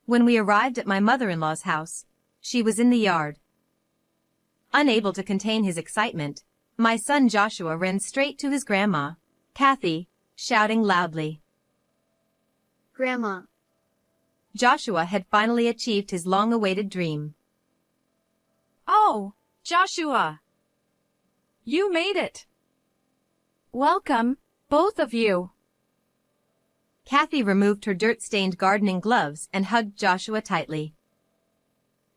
When we arrived at my mother-in-law's house, she was in the yard. Unable to contain his excitement, my son Joshua ran straight to his grandma, Kathy, shouting loudly. Grandma. Joshua had finally achieved his long-awaited dream. Oh, Joshua! You made it! Welcome, both of you! Kathy removed her dirt-stained gardening gloves and hugged Joshua tightly.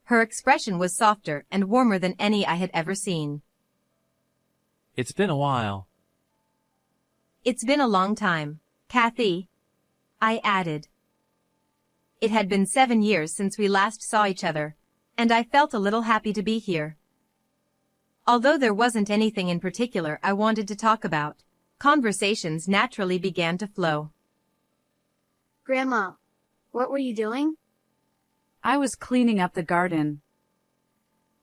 Her expression was softer and warmer than any I had ever seen. It's been a while. It's been a long time, Kathy, I added. It had been 7 years since we last saw each other, and I felt a little happy to be here. Although there wasn't anything in particular I wanted to talk about, conversations naturally began to flow. Grandma, what were you doing? I was cleaning up the garden.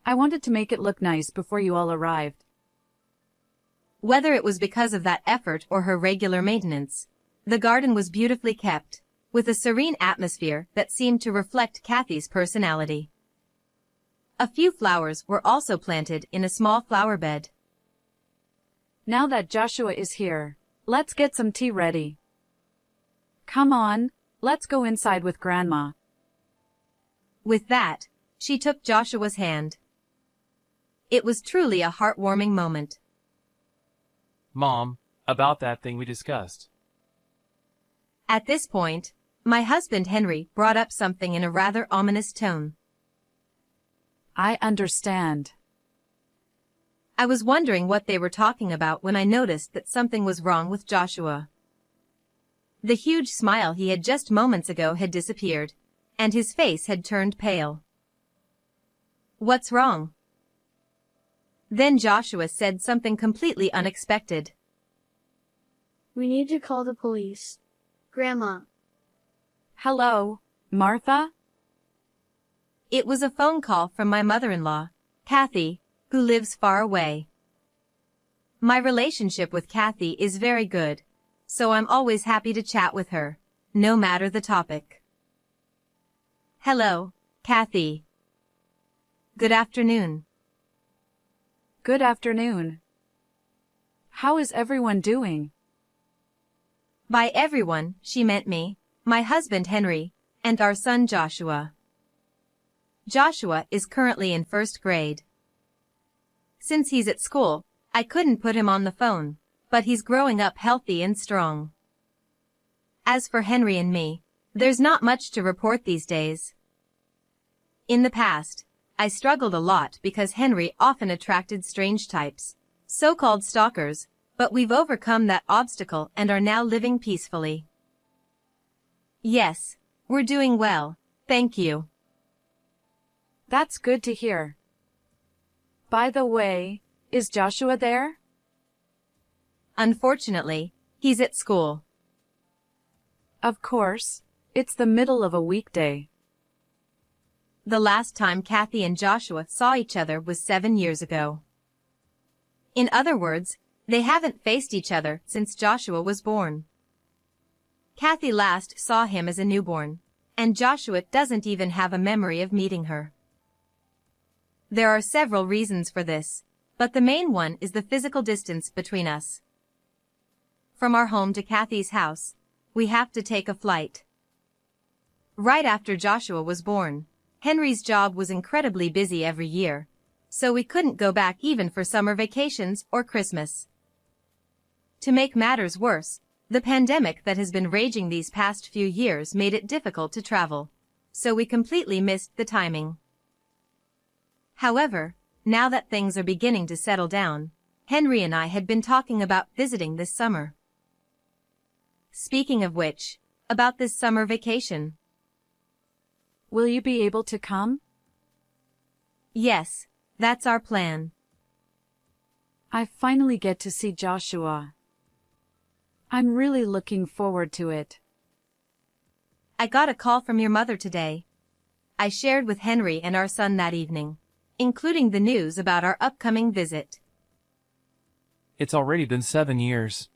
I wanted to make it look nice before you all arrived. Whether it was because of that effort or her regular maintenance, the garden was beautifully kept, with a serene atmosphere that seemed to reflect Kathy's personality. A few flowers were also planted in a small flower bed. Now that Joshua is here, let's get some tea ready. Come on, let's go inside with Grandma. With that, she took Joshua's hand. It was truly a heartwarming moment. Mom, about that thing we discussed. At this point, my husband Henry brought up something in a rather ominous tone. I understand. I was wondering what they were talking about when I noticed that something was wrong with Joshua. The huge smile he had just moments ago had disappeared, and his face had turned pale. What's wrong? Then Joshua said something completely unexpected. We need to call the police. Grandma. Hello, Martha? It was a phone call from my mother-in-law, Kathy, who lives far away. My relationship with Kathy is very good, so I'm always happy to chat with her, no matter the topic. Hello, Kathy. Good afternoon. Good afternoon. How is everyone doing? By everyone, she meant me, my husband Henry, and our son Joshua. Joshua is currently in 1st grade. Since he's at school, I couldn't put him on the phone, but he's growing up healthy and strong. As for Henry and me, there's not much to report these days. In the past, I struggled a lot because Henry often attracted strange types, so-called stalkers, but we've overcome that obstacle and are now living peacefully. Yes, we're doing well, thank you. That's good to hear. By the way, is Joshua there? Unfortunately, he's at school. Of course, it's the middle of a weekday. The last time Kathy and Joshua saw each other was 7 years ago. In other words, they haven't faced each other since Joshua was born. Kathy last saw him as a newborn, and Joshua doesn't even have a memory of meeting her. There are several reasons for this, but the main one is the physical distance between us. From our home to Kathy's house, we have to take a flight. Right after Joshua was born, Henry's job was incredibly busy every year, so we couldn't go back even for summer vacations or Christmas. To make matters worse, the pandemic that has been raging these past few years made it difficult to travel, so we completely missed the timing. However, now that things are beginning to settle down, Henry and I had been talking about visiting this summer. Speaking of which, about this summer vacation. Will you be able to come? Yes, that's our plan. I finally get to see Joshua. I'm really looking forward to it. I got a call from your mother today. I shared with Henry and our son that evening, including the news about our upcoming visit. It's already been 7 years.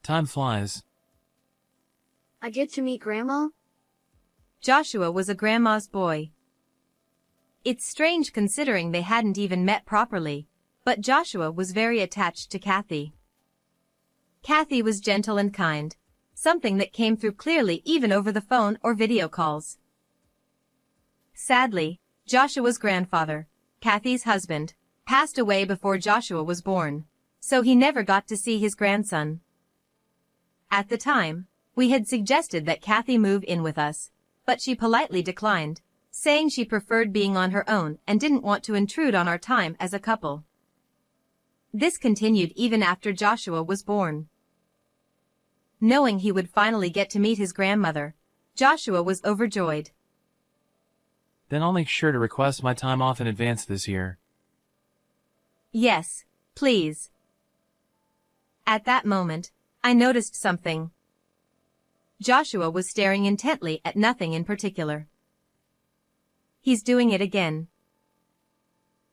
Time flies. I get to meet Grandma? Joshua was a grandma's boy. It's strange considering they hadn't even met properly, but Joshua was very attached to Kathy. Kathy was gentle and kind, something that came through clearly even over the phone or video calls. Sadly, Joshua's grandfather, Kathy's husband, passed away before Joshua was born, so he never got to see his grandson. At the time, we had suggested that Kathy move in with us, but she politely declined, saying she preferred being on her own and didn't want to intrude on our time as a couple. This continued even after Joshua was born. Knowing he would finally get to meet his grandmother, Joshua was overjoyed. Then I'll make sure to request my time off in advance this year. Yes, please. At that moment, I noticed something. Joshua was staring intently at nothing in particular. He's doing it again.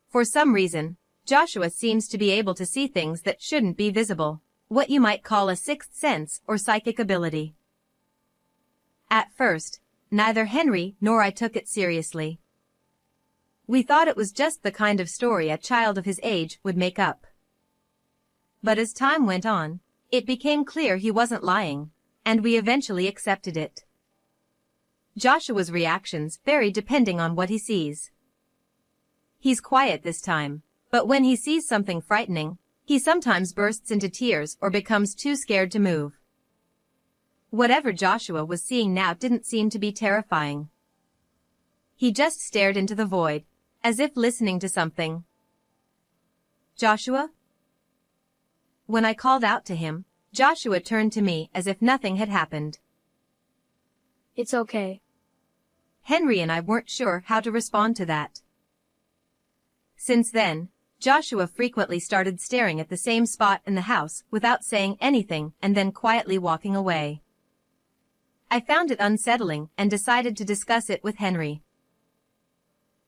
For some reason, Joshua seems to be able to see things that shouldn't be visible, what you might call a sixth sense or psychic ability. At first, neither Henry nor I took it seriously. We thought it was just the kind of story a child of his age would make up. But as time went on, it became clear he wasn't lying, and we eventually accepted it. Joshua's reactions vary depending on what he sees. He's quiet this time, but when he sees something frightening, he sometimes bursts into tears or becomes too scared to move. Whatever Joshua was seeing now didn't seem to be terrifying. He just stared into the void, as if listening to something. "Joshua?" When I called out to him, Joshua turned to me as if nothing had happened. It's okay. Henry and I weren't sure how to respond to that. Since then, Joshua frequently started staring at the same spot in the house without saying anything and then quietly walking away. I found it unsettling and decided to discuss it with Henry.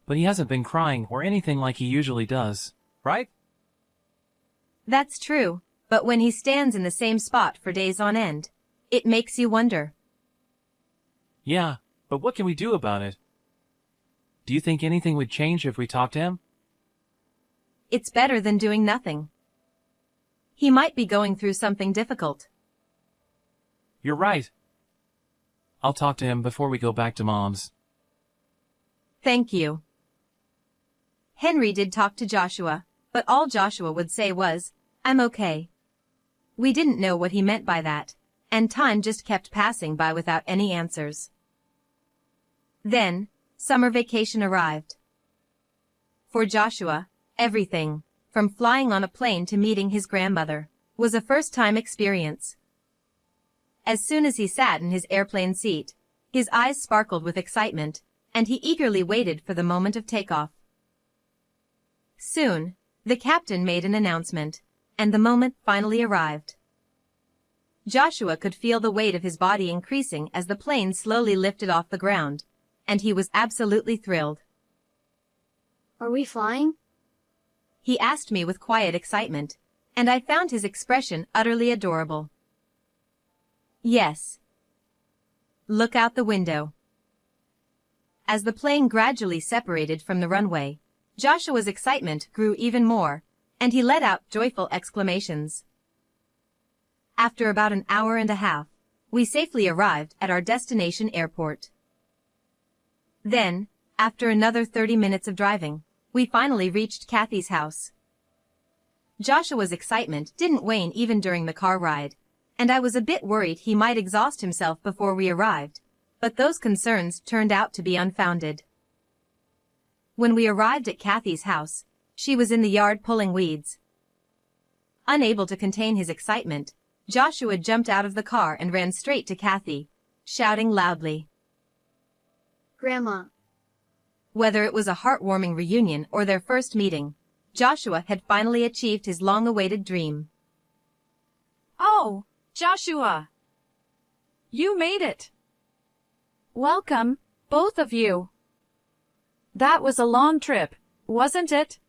But he hasn't been crying or anything like he usually does, right? That's true, but when he stands in the same spot for days on end, it makes you wonder. Yeah, but what can we do about it? Do you think anything would change if we talked to him? It's better than doing nothing. He might be going through something difficult. You're right. I'll talk to him before we go back to Mom's. Thank you. Henry did talk to Joshua, but all Joshua would say was, "I'm okay." We didn't know what he meant by that, and time just kept passing by without any answers. Then, summer vacation arrived. For Joshua, everything, from flying on a plane to meeting his grandmother, was a first-time experience. As soon as he sat in his airplane seat, his eyes sparkled with excitement, and he eagerly waited for the moment of takeoff. Soon, the captain made an announcement, and the moment finally arrived. Joshua could feel the weight of his body increasing as the plane slowly lifted off the ground, and he was absolutely thrilled. Are we flying? He asked me with quiet excitement, and I found his expression utterly adorable. Yes. Look out the window. As the plane gradually separated from the runway, Joshua's excitement grew even more, and he let out joyful exclamations. After about an hour and a half, we safely arrived at our destination airport. Then, after another 30 minutes of driving, we finally reached Kathy's house. Joshua's excitement didn't wane even during the car ride, and I was a bit worried he might exhaust himself before we arrived, but those concerns turned out to be unfounded. When we arrived at Kathy's house, she was in the yard pulling weeds. Unable to contain his excitement, Joshua jumped out of the car and ran straight to Kathy, shouting loudly. Grandma. Whether it was a heartwarming reunion or their first meeting, Joshua had finally achieved his long-awaited dream. Oh, Joshua! You made it! Welcome, both of you. That was a long trip, wasn't it?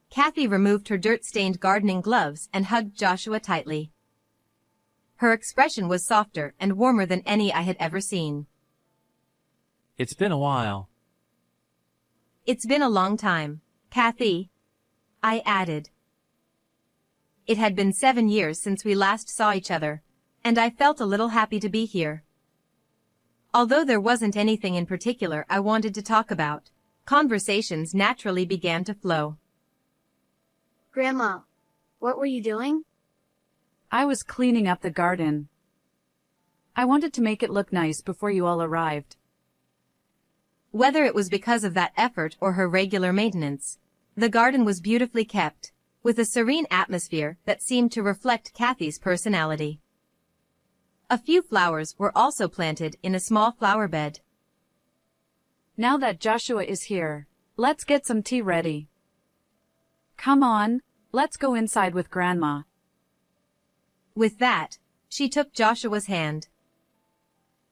Kathy removed her dirt-stained gardening gloves and hugged Joshua tightly. Her expression was softer and warmer than any I had ever seen. It's been a while. It's been a long time, Kathy, I added. It had been 7 years since we last saw each other, and I felt a little happy to be here. Although there wasn't anything in particular I wanted to talk about, conversations naturally began to flow. Grandma, what were you doing? I was cleaning up the garden. I wanted to make it look nice before you all arrived. Whether it was because of that effort or her regular maintenance, the garden was beautifully kept, with a serene atmosphere that seemed to reflect Kathy's personality. A few flowers were also planted in a small flower bed. Now that Joshua is here, let's get some tea ready. Come on, let's go inside with Grandma. With that, she took Joshua's hand.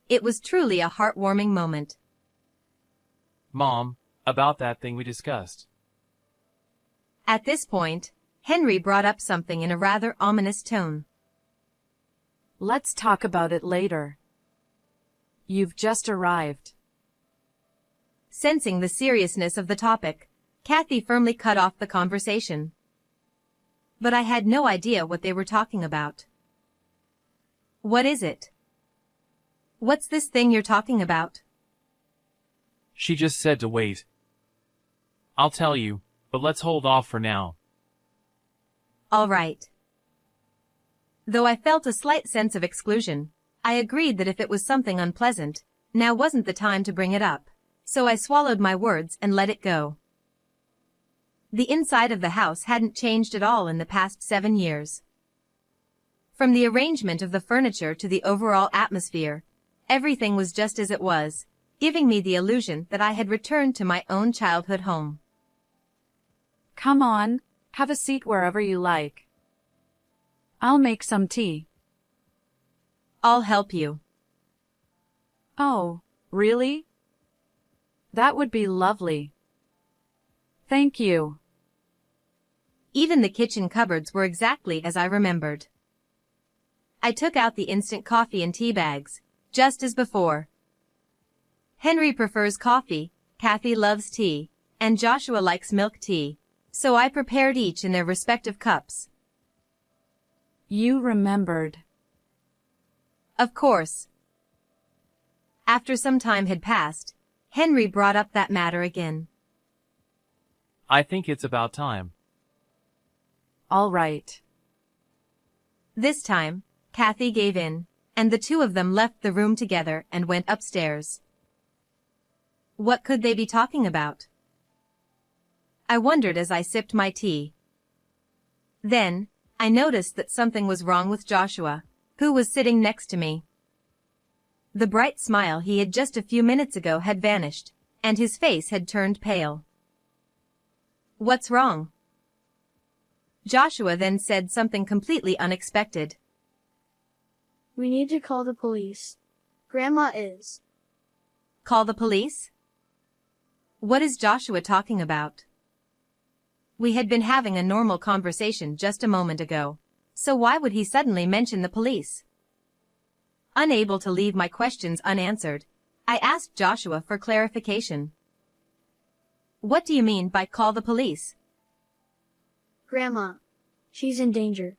It was truly a heartwarming moment. Mom, about that thing we discussed. At this point, Henry brought up something in a rather ominous tone. Let's talk about it later. You've just arrived. Sensing the seriousness of the topic, Kathy firmly cut off the conversation. But I had no idea what they were talking about. What is it? What's this thing you're talking about? She just said to wait. I'll tell you, but let's hold off for now. All right. Though I felt a slight sense of exclusion, I agreed that if it was something unpleasant, now wasn't the time to bring it up, so I swallowed my words and let it go. The inside of the house hadn't changed at all in the past 7 years. From the arrangement of the furniture to the overall atmosphere, everything was just as it was, giving me the illusion that I had returned to my own childhood home. Come on, have a seat wherever you like. I'll make some tea. I'll help you. Oh, really? That would be lovely. Thank you. Even the kitchen cupboards were exactly as I remembered. I took out the instant coffee and tea bags, just as before. Henry prefers coffee, Kathy loves tea, and Joshua likes milk tea, so I prepared each in their respective cups. You remembered. Of course. After some time had passed, Henry brought up that matter again. I think it's about time. All right. This time, Kathy gave in, and the two of them left the room together and went upstairs. What could they be talking about? I wondered as I sipped my tea. Then, I noticed that something was wrong with Joshua, who was sitting next to me. The bright smile he had just a few minutes ago had vanished, and his face had turned pale. What's wrong? Joshua then said something completely unexpected. We need to call the police. Grandma is. Call the police? What is Joshua talking about? We had been having a normal conversation just a moment ago, so why would he suddenly mention the police? Unable to leave my questions unanswered, I asked Joshua for clarification. What do you mean by call the police? Grandma. She's in danger.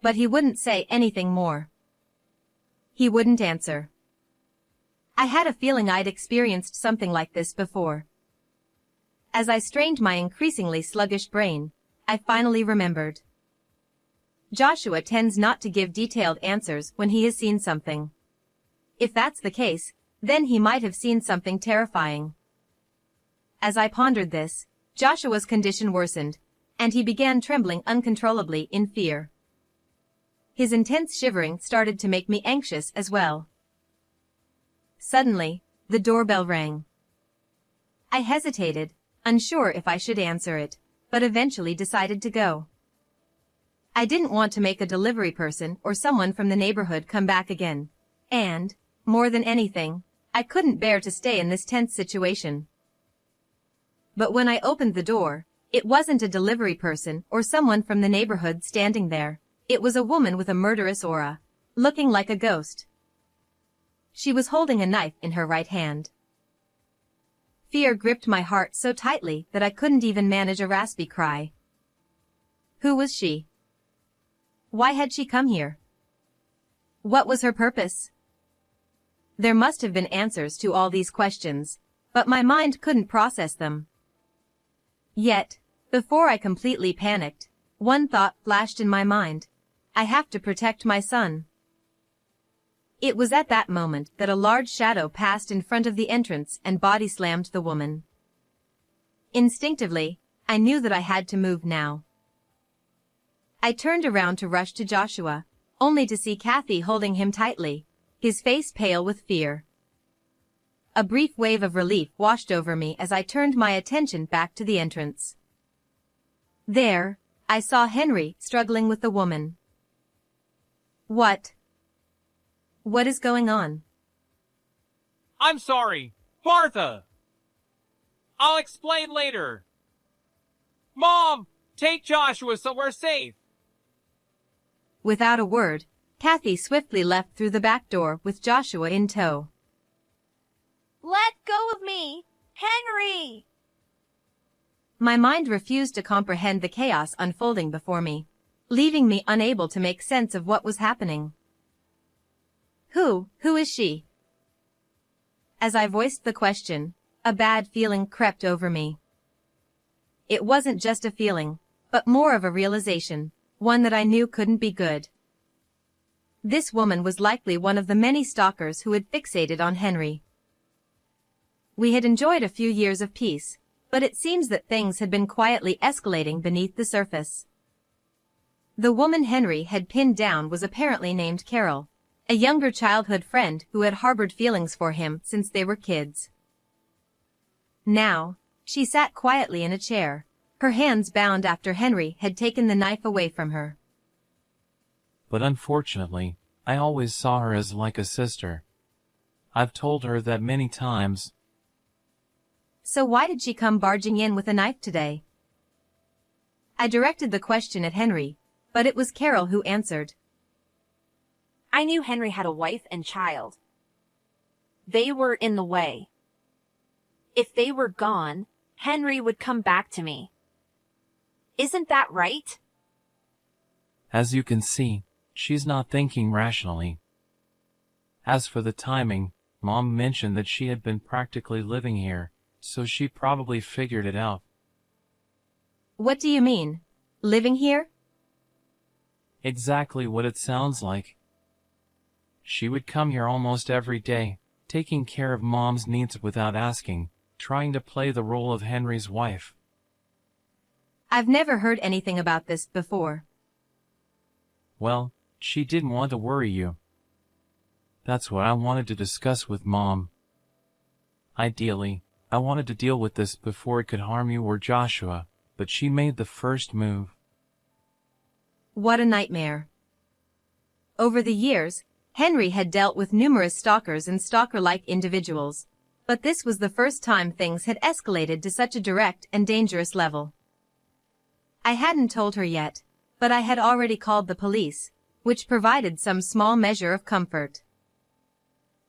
But he wouldn't say anything more. He wouldn't answer. I had a feeling I'd experienced something like this before. As I strained my increasingly sluggish brain, I finally remembered. Joshua tends not to give detailed answers when he has seen something. If that's the case, then he might have seen something terrifying. As I pondered this, Joshua's condition worsened, and he began trembling uncontrollably in fear. His intense shivering started to make me anxious as well. Suddenly, the doorbell rang. I hesitated, unsure if I should answer it, but eventually decided to go. I didn't want to make a delivery person or someone from the neighborhood come back again, and, more than anything, I couldn't bear to stay in this tense situation. But when I opened the door, it wasn't a delivery person or someone from the neighborhood standing there. It was a woman with a murderous aura, looking like a ghost. She was holding a knife in her right hand. Fear gripped my heart so tightly that I couldn't even manage a raspy cry. Who was she? Why had she come here? What was her purpose? There must have been answers to all these questions, but my mind couldn't process them. Yet, before I completely panicked, one thought flashed in my mind. I have to protect my son. It was at that moment that a large shadow passed in front of the entrance and body slammed the woman. Instinctively, I knew that I had to move now. I turned around to rush to Joshua, only to see Kathy holding him tightly, his face pale with fear. A brief wave of relief washed over me as I turned my attention back to the entrance. There, I saw Henry struggling with the woman. What is going on? I'm sorry, Martha! I'll explain later. Mom, take Joshua somewhere safe. Without a word, Kathy swiftly left through the back door with Joshua in tow. Let go of me! Henry! My mind refused to comprehend the chaos unfolding before me, leaving me unable to make sense of what was happening. Who is she? As I voiced the question, a bad feeling crept over me. It wasn't just a feeling, but more of a realization, one that I knew couldn't be good. This woman was likely one of the many stalkers who had fixated on Henry. We had enjoyed a few years of peace, but it seems that things had been quietly escalating beneath the surface. The woman Henry had pinned down was apparently named Carol, a younger childhood friend who had harbored feelings for him since they were kids. Now, she sat quietly in a chair, her hands bound after Henry had taken the knife away from her. But unfortunately, I always saw her as like a sister. I've told her that many times. So why did she come barging in with a knife today? I directed the question at Henry, but it was Carol who answered. I knew Henry had a wife and child. They were in the way. If they were gone, Henry would come back to me. Isn't that right? As you can see, she's not thinking rationally. As for the timing, Mom mentioned that she had been practically living here, so she probably figured it out. What do you mean? Living here? Exactly what it sounds like. She would come here almost every day, taking care of Mom's needs without asking, trying to play the role of Henry's wife. I've never heard anything about this before. Well, she didn't want to worry you. That's what I wanted to discuss with Mom. Ideally, I wanted to deal with this before it could harm you or Joshua, but she made the first move. What a nightmare. Over the years, Henry had dealt with numerous stalkers and stalker-like individuals, but this was the first time things had escalated to such a direct and dangerous level. I hadn't told her yet, but I had already called the police, which provided some small measure of comfort.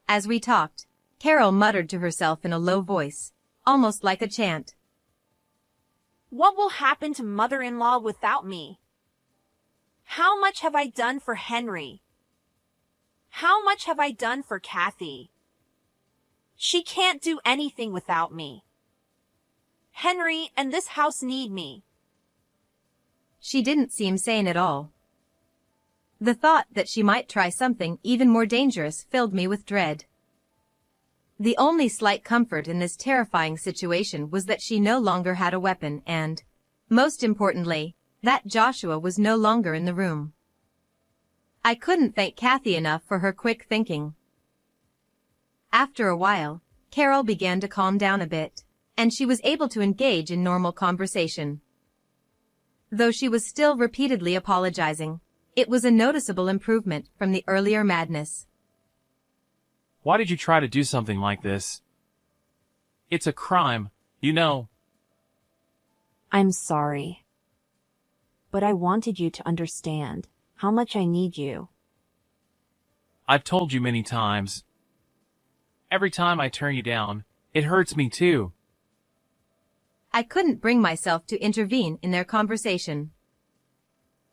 As we talked, Carol muttered to herself in a low voice, almost like a chant. What will happen to mother-in-law without me? How much have I done for Henry? How much have I done for Kathy? She can't do anything without me. Henry and this house need me. She didn't seem sane at all. The thought that she might try something even more dangerous filled me with dread. The only slight comfort in this terrifying situation was that she no longer had a weapon and, most importantly, that Joshua was no longer in the room. I couldn't thank Kathy enough for her quick thinking. After a while, Carol began to calm down a bit, and she was able to engage in normal conversation. Though she was still repeatedly apologizing, it was a noticeable improvement from the earlier madness. Why did you try to do something like this? It's a crime, you know. I'm sorry. But I wanted you to understand how much I need you. I've told you many times. Every time I turn you down, it hurts me too. I couldn't bring myself to intervene in their conversation.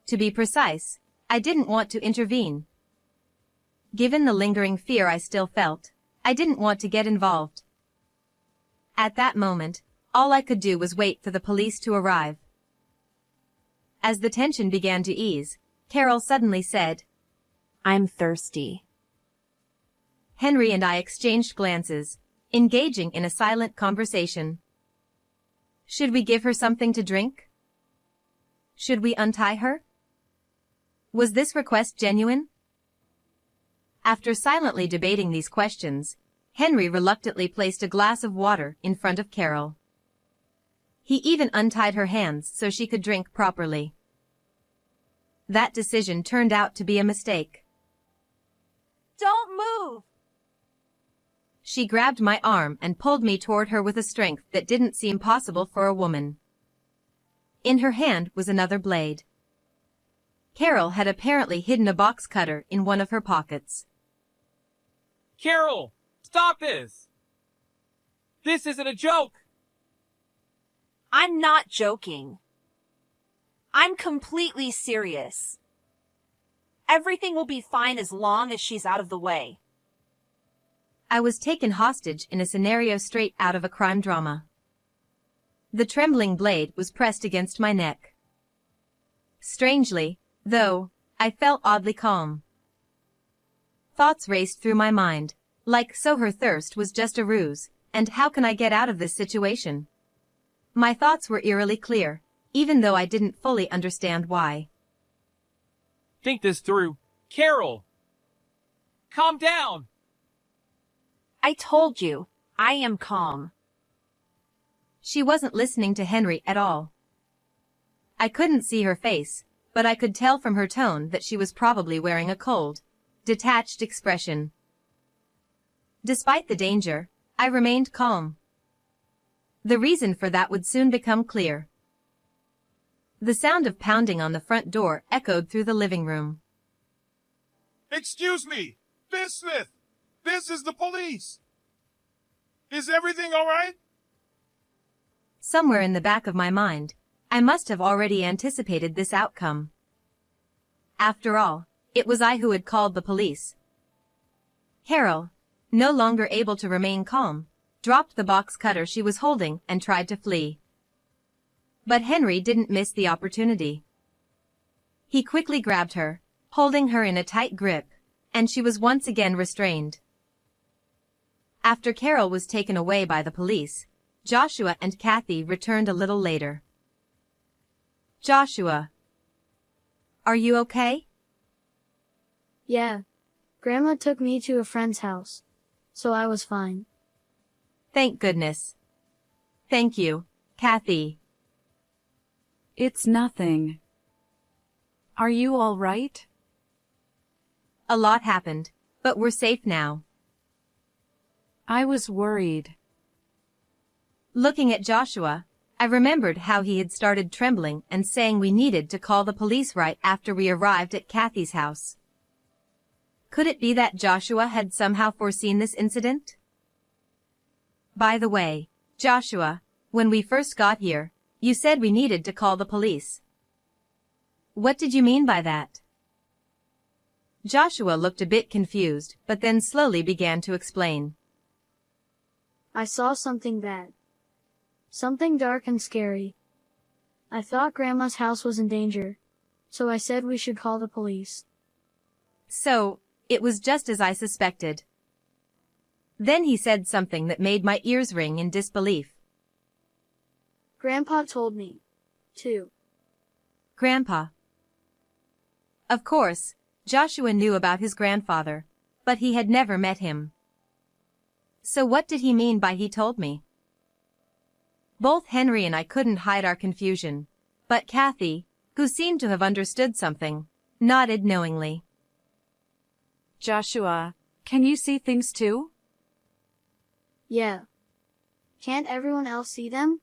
To be precise, I didn't want to intervene. Given the lingering fear I still felt, I didn't want to get involved. At that moment, all I could do was wait for the police to arrive. As the tension began to ease, Carol suddenly said, I'm thirsty. Henry and I exchanged glances, engaging in a silent conversation. Should we give her something to drink? Should we untie her? Was this request genuine? After silently debating these questions, Henry reluctantly placed a glass of water in front of Carol. He even untied her hands so she could drink properly. That decision turned out to be a mistake. Don't move! She grabbed my arm and pulled me toward her with a strength that didn't seem possible for a woman. In her hand was another blade. Carol had apparently hidden a box cutter in one of her pockets. Carol, stop this! This isn't a joke! I'm not joking. I'm completely serious. Everything will be fine as long as she's out of the way. I was taken hostage in a scenario straight out of a crime drama. The trembling blade was pressed against my neck. Strangely, though, I felt oddly calm. Thoughts raced through my mind, like so her thirst was just a ruse, and how can I get out of this situation? My thoughts were eerily clear, even though I didn't fully understand why. Think this through. Carol! Calm down! I told you, I am calm. She wasn't listening to Henry at all. I couldn't see her face, but I could tell from her tone that she was probably wearing a cold, detached expression. Despite the danger, I remained calm. The reason for that would soon become clear. The sound of pounding on the front door echoed through the living room. Excuse me, Miss Smith. This is the police. Is everything all right? Somewhere in the back of my mind, I must have already anticipated this outcome. After all, it was I who had called the police. Carol, no longer able to remain calm, dropped the box cutter she was holding and tried to flee. But Henry didn't miss the opportunity. He quickly grabbed her, holding her in a tight grip, and she was once again restrained. After Carol was taken away by the police, Joshua and Kathy returned a little later. Joshua, are you okay? Yeah. Grandma took me to a friend's house, so I was fine. Thank goodness. Thank you, Kathy. It's nothing. Are you all right? A lot happened, but we're safe now. I was worried. Looking at Joshua, I remembered how he had started trembling and saying we needed to call the police right after we arrived at Kathy's house. Could it be that Joshua had somehow foreseen this incident? By the way, Joshua, when we first got here, you said we needed to call the police. What did you mean by that? Joshua looked a bit confused, but then slowly began to explain. I saw something bad. Something dark and scary. I thought Grandma's house was in danger, so I said we should call the police. So, it was just as I suspected. Then he said something that made my ears ring in disbelief. Grandpa told me, too. Grandpa. Of course, Joshua knew about his grandfather, but he had never met him. So what did he mean by he told me? Both Henry and I couldn't hide our confusion, but Kathy, who seemed to have understood something, nodded knowingly. Joshua, can you see things too? Yeah. Can't everyone else see them?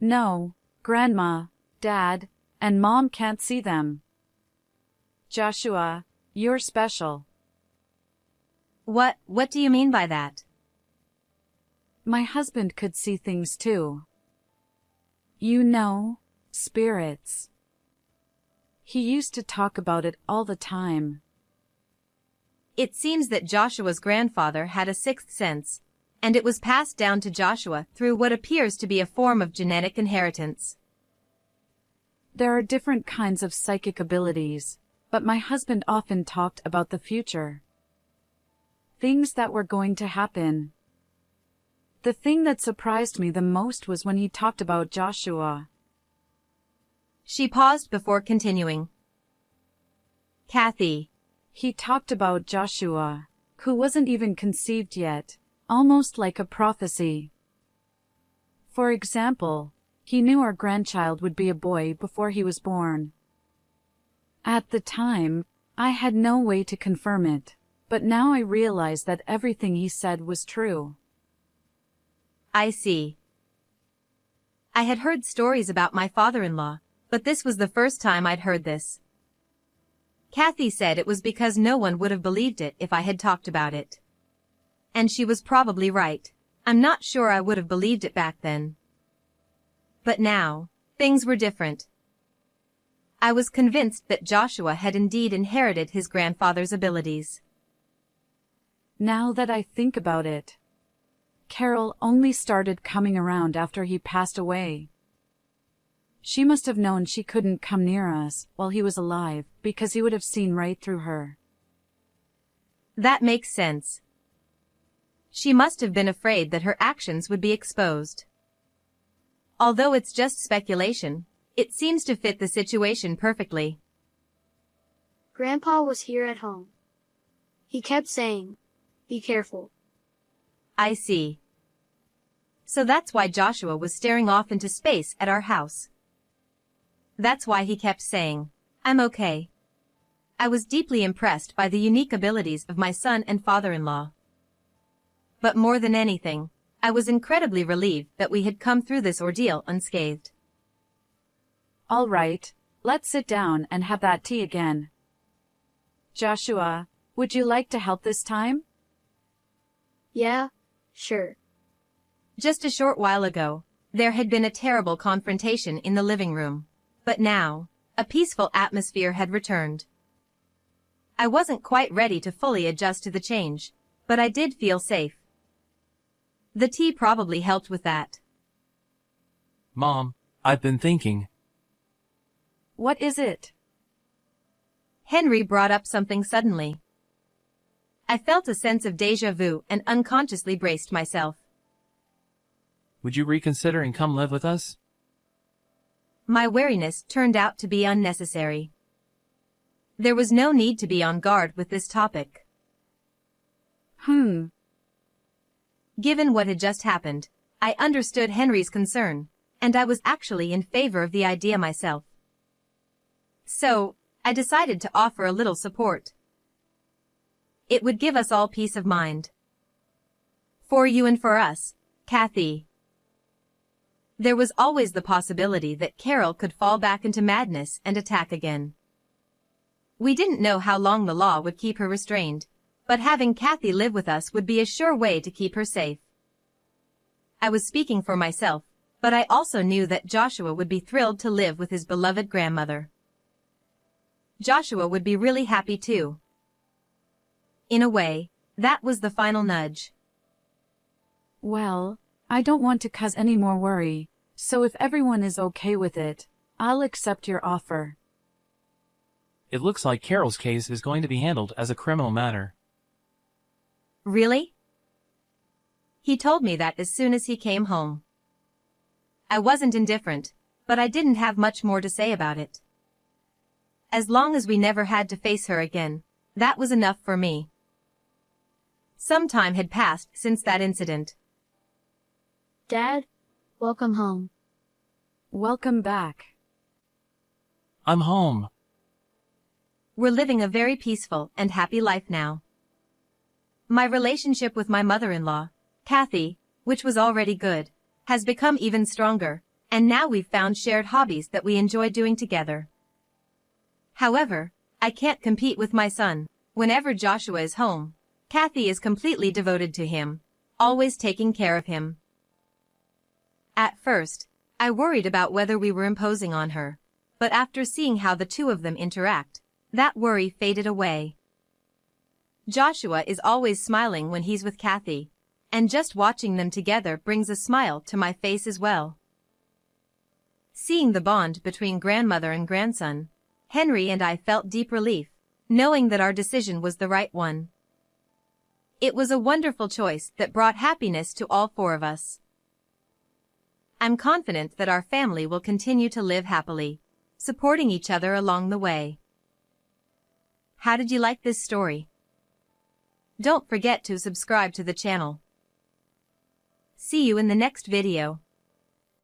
No, Grandma, Dad, and Mom can't see them. Joshua, you're special. What do you mean by that? My husband could see things too. You know, spirits. He used to talk about it all the time. It seems that Joshua's grandfather had a sixth sense, and it was passed down to Joshua through what appears to be a form of genetic inheritance. There are different kinds of psychic abilities, but my husband often talked about the future. Things that were going to happen. The thing that surprised me the most was when he talked about Joshua. She paused before continuing. Kathy. He talked about Joshua, who wasn't even conceived yet, almost like a prophecy. For example, he knew our grandchild would be a boy before he was born. At the time, I had no way to confirm it, but now I realize that everything he said was true. I see. I had heard stories about my father-in-law, but this was the first time I'd heard this. Kathy said it was because no one would have believed it if I had talked about it. And she was probably right. I'm not sure I would have believed it back then. But now, things were different. I was convinced that Joshua had indeed inherited his grandfather's abilities. Now that I think about it, Carol only started coming around after he passed away. She must have known she couldn't come near us while he was alive because he would have seen right through her. That makes sense. She must have been afraid that her actions would be exposed. Although it's just speculation, it seems to fit the situation perfectly. Grandpa was here at home. He kept saying, "Be careful." I see. So that's why Joshua was staring off into space at our house. That's why he kept saying, "I'm okay." I was deeply impressed by the unique abilities of my son and father-in-law. But more than anything, I was incredibly relieved that we had come through this ordeal unscathed. All right, let's sit down and have that tea again. Joshua, would you like to help this time? Yeah, sure. Just a short while ago, there had been a terrible confrontation in the living room. But now, a peaceful atmosphere had returned. I wasn't quite ready to fully adjust to the change, but I did feel safe. The tea probably helped with that. Mom, I've been thinking. What is it? Henry brought up something suddenly. I felt a sense of déjà vu and unconsciously braced myself. Would you reconsider and come live with us? My wariness turned out to be unnecessary. There was no need to be on guard with this topic. Given what had just happened, I understood Henry's concern, and I was actually in favor of the idea myself. So, I decided to offer a little support. It would give us all peace of mind. For you and for us, Kathy. There was always the possibility that Carol could fall back into madness and attack again. We didn't know how long the law would keep her restrained, but having Kathy live with us would be a sure way to keep her safe. I was speaking for myself, but I also knew that Joshua would be thrilled to live with his beloved grandmother. Joshua would be really happy too. In a way, that was the final nudge. Well, I don't want to cause any more worry, so if everyone is okay with it, I'll accept your offer. It looks like Carol's case is going to be handled as a criminal matter. Really? He told me that as soon as he came home. I wasn't indifferent, but I didn't have much more to say about it. As long as we never had to face her again, that was enough for me. Some time had passed since that incident. Dad, welcome home. Welcome back. I'm home. We're living a very peaceful and happy life now. My relationship with my mother-in-law, Kathy, which was already good, has become even stronger, and now we've found shared hobbies that we enjoy doing together. However, I can't compete with my son. Whenever Joshua is home, Kathy is completely devoted to him, always taking care of him. At first, I worried about whether we were imposing on her, but after seeing how the two of them interact, that worry faded away. Joshua is always smiling when he's with Kathy, and just watching them together brings a smile to my face as well. Seeing the bond between grandmother and grandson, Henry and I felt deep relief, knowing that our decision was the right one. It was a wonderful choice that brought happiness to all four of us. I'm confident that our family will continue to live happily, supporting each other along the way. How did you like this story? Don't forget to subscribe to the channel. See you in the next video.